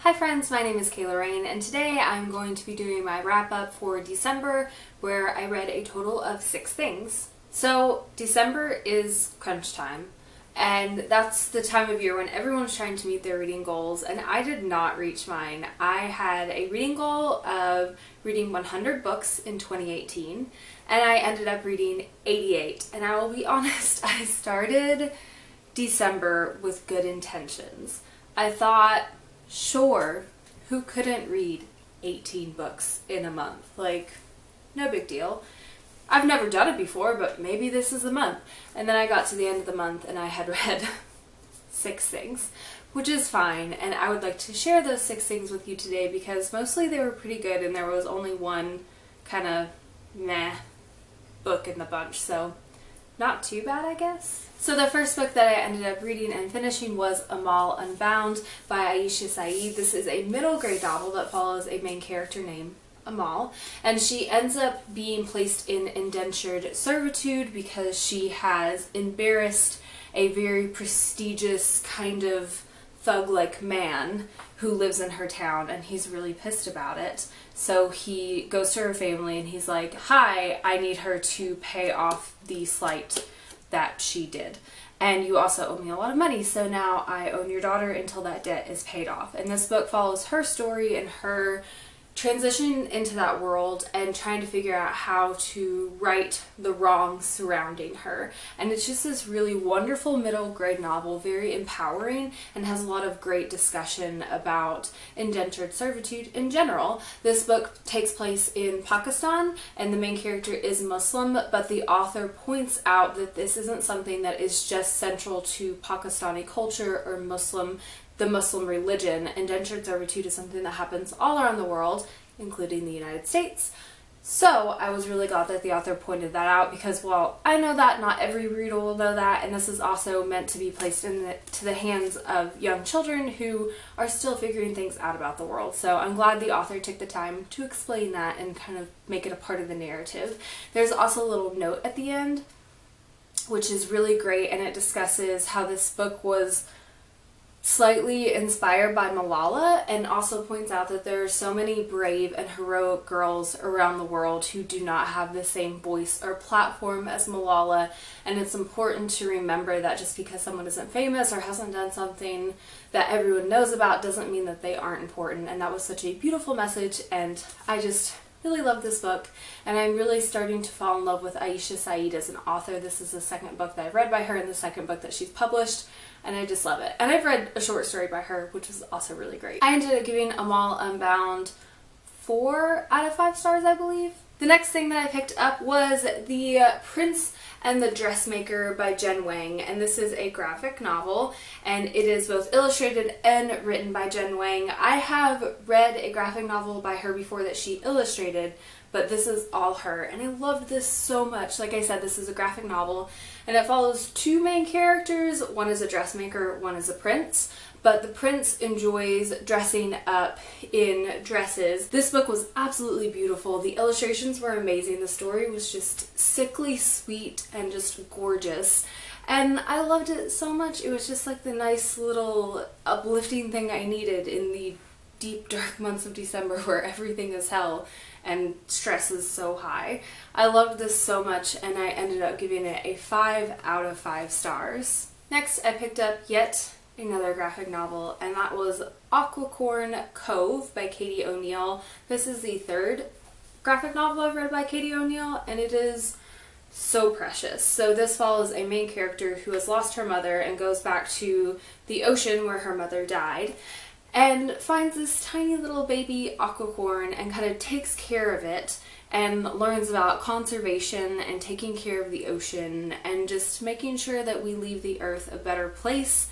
Hi friends, my name is Kayla Rayne, and today I'm going to be doing my wrap-up for December, where I read a total of 6 things. So December is crunch time, and that's the time of year when everyone's trying to meet their reading goals, and I did not reach mine. I had a reading goal of reading 100 books in 2018, and I ended up reading 88, and I will be honest, I started December with good intentions. I thought, sure, who couldn't read 18 books in a month? Like, no big deal. I've never done it before, but maybe this is a month. And then I got to the end of the month and I had read 6 things, which is fine. And I would like to share those 6 things with you today because mostly they were pretty good and there was only one kind of meh book in the bunch. So not too bad, I guess. So the first book that I ended up reading and finishing was Amal, Unbound by Aisha Saeed. This is a middle grade novel that follows a main character named Amal, and she ends up being placed in indentured servitude because she has embarrassed a very prestigious kind of thug-like man who lives in her town, and he's really pissed about it. So he goes to her family and he's like, hi, I need her to pay off the slight that she did. And you also owe me a lot of money, so now I own your daughter until that debt is paid off. And this book follows her story and her transition into that world and trying to figure out how to right the wrongs surrounding her. And it's just this really wonderful middle grade novel, very empowering, and has a lot of great discussion about indentured servitude in general. This book takes place in Pakistan and the main character is Muslim, but the author points out that this isn't something that is just central to Pakistani culture or the Muslim religion. Indentured servitude is something that happens all around the world, including the United States. So I was really glad that the author pointed that out because, well, I know that not every reader will know that, and this is also meant to be placed to the hands of young children who are still figuring things out about the world. So I'm glad the author took the time to explain that and kind of make it a part of the narrative. There's also a little note at the end, which is really great, and it discusses how this book was slightly inspired by Malala, and also points out that there are so many brave and heroic girls around the world who do not have the same voice or platform as Malala, and it's important to remember that just because someone isn't famous or hasn't done something that everyone knows about doesn't mean that they aren't important. And that was such a beautiful message, and I just really love this book, and I'm really starting to fall in love with Aisha Saeed as an author. This is the second book that I've read by her and the second book that she's published, and I just love it. And I've read a short story by her, which was also really great. I ended up giving Amal Unbound 4 out of 5 stars, I believe. The next thing that I picked up was The Prince and the Dressmaker by Wang, and this is a graphic novel, and it is both illustrated and written by Wang. I have read a graphic novel by her before that she illustrated, but this is all her, and I loved this so much. Like I said, this is a graphic novel, and it follows 2 main characters. One is a dressmaker, one is a prince. But the prince enjoys dressing up in dresses. This book was absolutely beautiful. The illustrations were amazing. The story was just sickly sweet and just gorgeous. And I loved it so much. It was just like the nice little uplifting thing I needed in the deep, dark months of December where everything is hell and stress is so high. I loved this so much, and I ended up giving it a 5 out of 5 stars. Next, I picked up yet another graphic novel, and that was Auqicorn, Cove by Katie O'Neill. This is the 3rd graphic novel I've read by Katie O'Neill, and it is so precious. So this follows a main character who has lost her mother and goes back to the ocean where her mother died, and finds this tiny little baby Auqicorn and kind of takes care of it and learns about conservation and taking care of the ocean and just making sure that we leave the earth a better place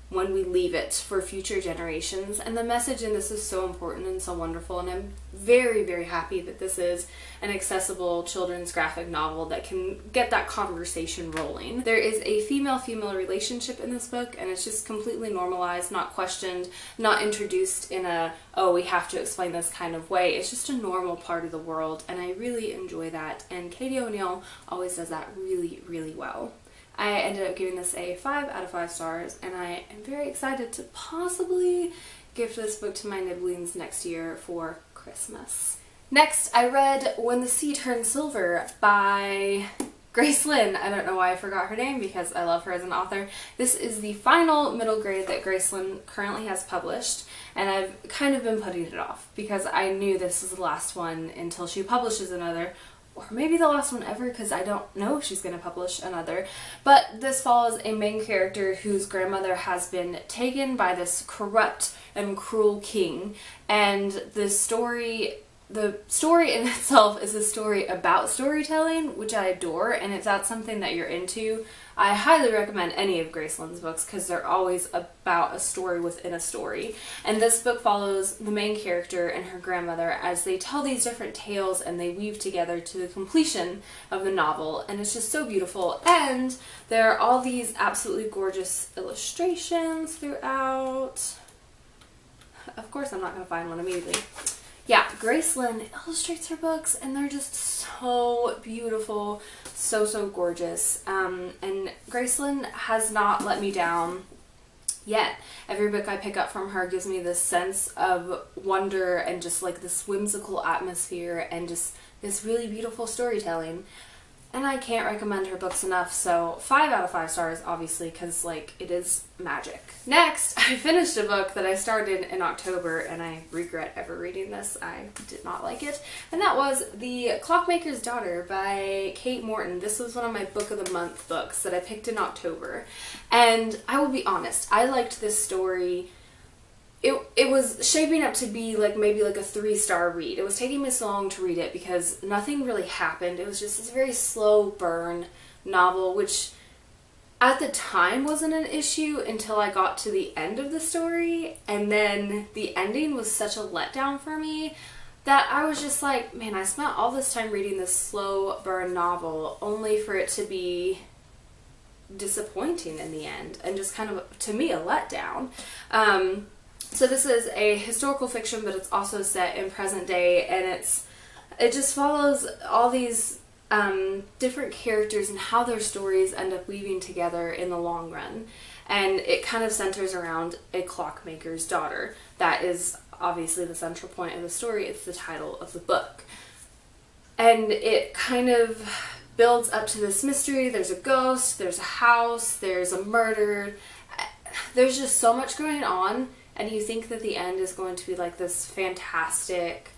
when we leave it for future generations. And the message in this is so important and so wonderful, and I'm very, very happy that this is an accessible children's graphic novel that can get that conversation rolling. There is a female-female relationship in this book, and it's just completely normalized, not questioned, not introduced in a, oh, we have to explain this kind of way. It's just a normal part of the world, and I really enjoy that, and Katie O'Neill always does that really, really well. I ended up giving this a 5 out of 5 stars, and I am very excited to possibly gift this book to my nibblings next year for Christmas. Next, I read When the Sea Turned Silver by Grace Lynn. I don't know why I forgot her name because I love her as an author. This is the final middle grade that Grace Lynn currently has published, and I've kind of been putting it off because I knew this was the last one until she publishes another, or maybe the last one ever because I don't know if she's going to publish another. But this follows a main character whose grandmother has been taken by this corrupt and cruel king, and the story in itself is a story about storytelling, which I adore, and if that's something that you're into, I highly recommend any of Grace Lynn's books because they're always about a story within a story. And this book follows the main character and her grandmother as they tell these different tales and they weave together to the completion of the novel, and it's just so beautiful. And there are all these absolutely gorgeous illustrations throughout. Of course, I'm not going to find one immediately. Yeah, Grace Lynn illustrates her books and they're just so beautiful, so gorgeous. And Grace Lynn has not let me down yet. Every book I pick up from her gives me this sense of wonder and just like this whimsical atmosphere and just this really beautiful storytelling. And I can't recommend her books enough, so 5 out of 5 stars, obviously, because, like, it is magic. Next, I finished a book that I started in October, and I regret ever reading this. I did not like it. And that was The Clockmaker's Daughter by Kate Morton. This was one of my Book of the Month books that I picked in October. And I will be honest, I liked this story. It was shaping up to be like maybe like a 3-star read. It was taking me so long to read it because nothing really happened. It was just this very slow burn novel, which at the time wasn't an issue until I got to the end of the story, and then the ending was such a letdown for me that I was just like, man, I spent all this time reading this slow burn novel only for it to be disappointing in the end and just kind of, to me, a letdown. So this is a historical fiction, but it's also set in present day, and it just follows all these different characters and how their stories end up weaving together in the long run. And it kind of centers around a clockmaker's daughter. That is obviously the central point of the story. It's the title of the book. And it kind of builds up to this mystery. There's a ghost, there's a house, there's a murder. There's just so much going on. And you think that the end is going to be like this fantastic,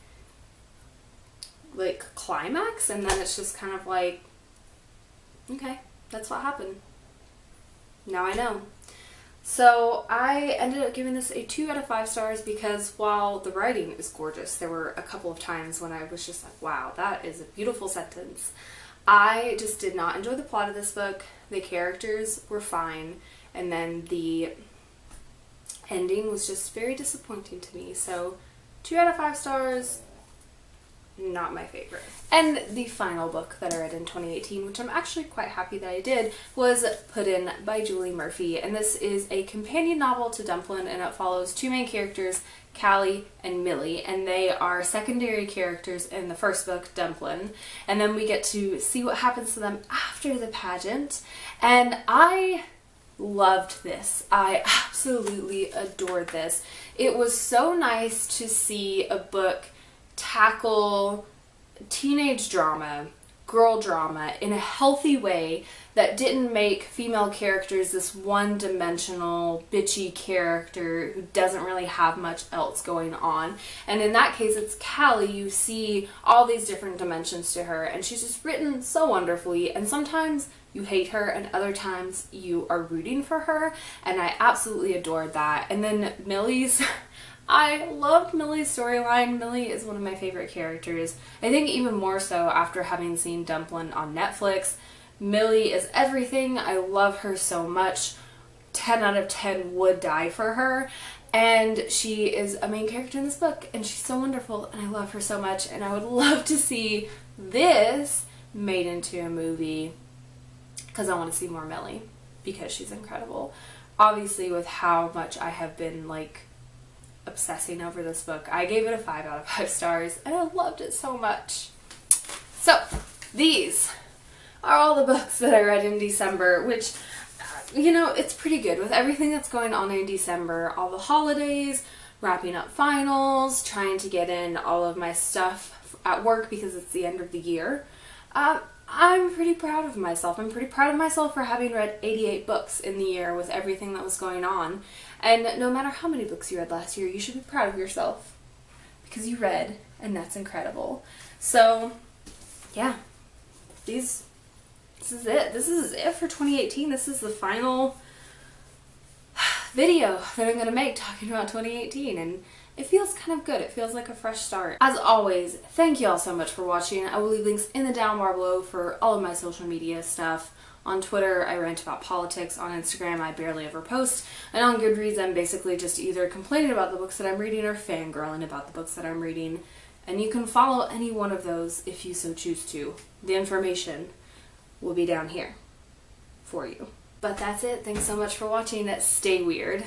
like, climax, and then it's just kind of like, okay, that's what happened. Now I know. So I ended up giving this a 2 out of 5 stars because while the writing is gorgeous, there were a couple of times when I was just like, wow, that is a beautiful sentence. I just did not enjoy the plot of this book. The characters were fine, and then the ending was just very disappointing to me. So 2 out of 5 stars, not my favorite. And the final book that I read in 2018, which I'm actually quite happy that I did, was Puddin by Julie Murphy. And this is a companion novel to Dumplin', and it follows 2 main characters, Callie and Millie, and they are secondary characters in the first book, Dumplin'. And then we get to see what happens to them after the pageant. And I loved this. I absolutely adored this. It was so nice to see a book tackle teenage drama, girl drama, in a healthy way that didn't make female characters this one-dimensional, bitchy character who doesn't really have much else going on. And in that case, it's Callie. You see all these different dimensions to her, and she's just written so wonderfully, and sometimes you hate her, and other times you are rooting for her, and I absolutely adored that. And then Millie's... I loved Millie's storyline. Millie is one of my favorite characters. I think even more so after having seen Dumplin' on Netflix. Millie is everything. I love her so much. 10 out of 10 would die for her. And she is a main character in this book, and she's so wonderful, and I love her so much, and I would love to see this made into a movie because I want to see more Millie because she's incredible. Obviously, with how much I have been, like, obsessing over this book, I gave it a 5 out of 5 stars, and I loved it so much. So, these are all the books that I read in December, which, you know, it's pretty good with everything that's going on in December, all the holidays, wrapping up finals, trying to get in all of my stuff at work because it's the end of the year. I'm pretty proud of myself. I'm pretty proud of myself for having read 88 books in the year with everything that was going on. And no matter how many books you read last year, you should be proud of yourself because you read, and that's incredible. So, yeah, this is it. This is it for 2018. This is the final video that I'm going to make talking about 2018, and it feels kind of good. It feels like a fresh start. As always, thank you all so much for watching. I will leave links in the down bar below for all of my social media stuff. On Twitter, I rant about politics. On Instagram, I barely ever post. And on Goodreads, I'm basically just either complaining about the books that I'm reading or fangirling about the books that I'm reading. And you can follow any one of those if you so choose to. The information will be down here for you. But that's it. Thanks so much for watching. Stay weird.